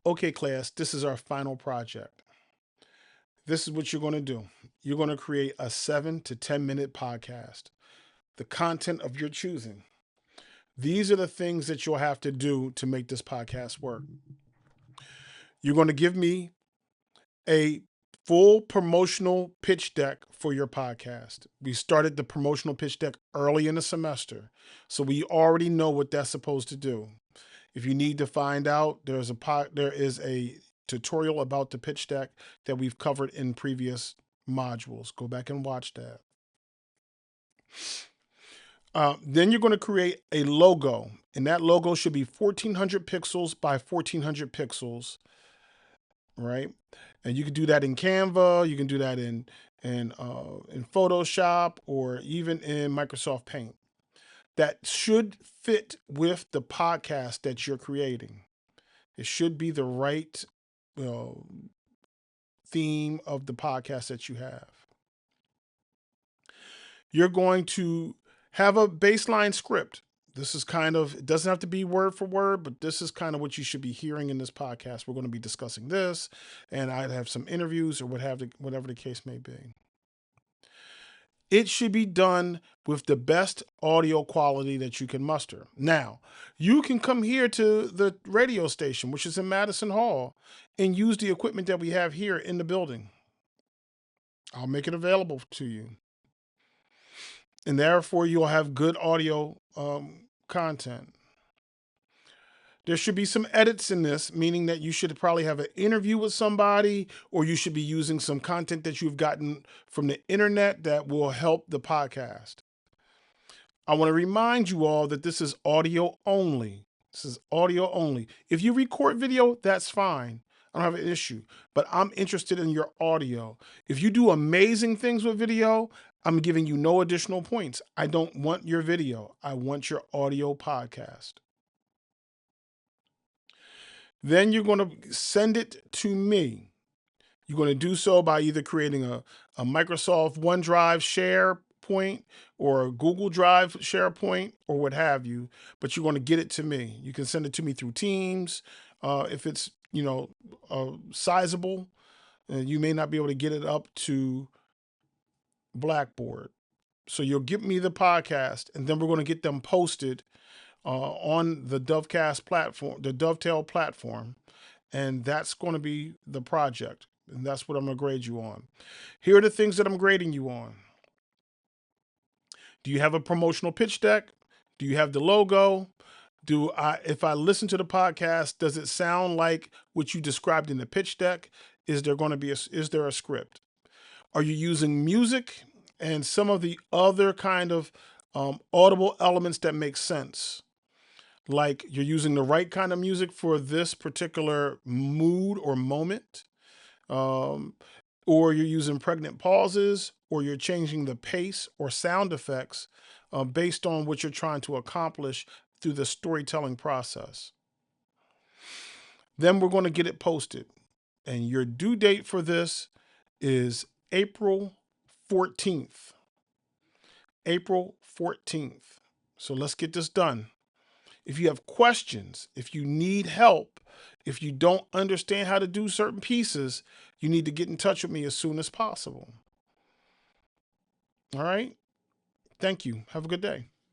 Okay, class, this is our final project. This is what you're going to do. You're going to create a 7 to 10 minute podcast, the content of your choosing. These are the things that you'll have to do to make this podcast work. You're going to give me a full promotional pitch deck for your podcast. We started the promotional pitch deck early in the semester, so we already know what that's supposed to do. If you need to find out, there is a tutorial about the pitch deck that we've covered in previous modules. Go back and watch that. Then you're going to create a logo, and that logo should be 1400 pixels by 1400 pixels, right? And you can do that in Canva. You can do that in Photoshop or even in Microsoft Paint. That should fit with the podcast that you're creating. It should be the right theme of the podcast that you have. You're going to have a baseline script. This is it doesn't have to be word for word, but this is kind of what you should be hearing in this podcast. We're going to be discussing this, and I'd have some interviews or whatever the case may be. It should be done with the best audio quality that you can muster. Now, you can come here to the radio station, which is in Madison Hall, and use the equipment that we have here in the building. I'll make it available to you. And therefore, you'll have good audio content. There should be some edits in this, meaning that you should probably have an interview with somebody, or you should be using some content that you've gotten from the internet that will help the podcast. I want to remind you all that this is audio only. This is audio only. If you record video, that's fine. I don't have an issue, but I'm interested in your audio. If you do amazing things with video, I'm giving you no additional points. I don't want your video. I want your audio podcast. Then you're going to send it to me. You're going to do so by either creating a Microsoft OneDrive SharePoint or a Google Drive SharePoint or what have you, but you're going to get it to me. You can send it to me through Teams. If it's, sizable, you may not be able to get it up to Blackboard. So you'll give me the podcast, and then we're going to get them posted on the Dovecast platform, the Dovetail platform, and that's going to be the project, and that's what I'm going to grade you on. Here are the things that I'm grading you on. Do you have a promotional pitch deck? Do you have the logo? If I listen to the podcast, does it sound like what you described in the pitch deck? Is there a script? Are you using music and some of the other kind of audible elements that make sense? Like you're using the right kind of music for this particular mood or moment, or you're using pregnant pauses, or you're changing the pace or sound effects based on what you're trying to accomplish through the storytelling process. Then we're going to get it posted. And your due date for this is April 14th. April 14th. So let's get this done. If you have questions, if you need help, if you don't understand how to do certain pieces, you need to get in touch with me as soon as possible. All right? Thank you. Have a good day.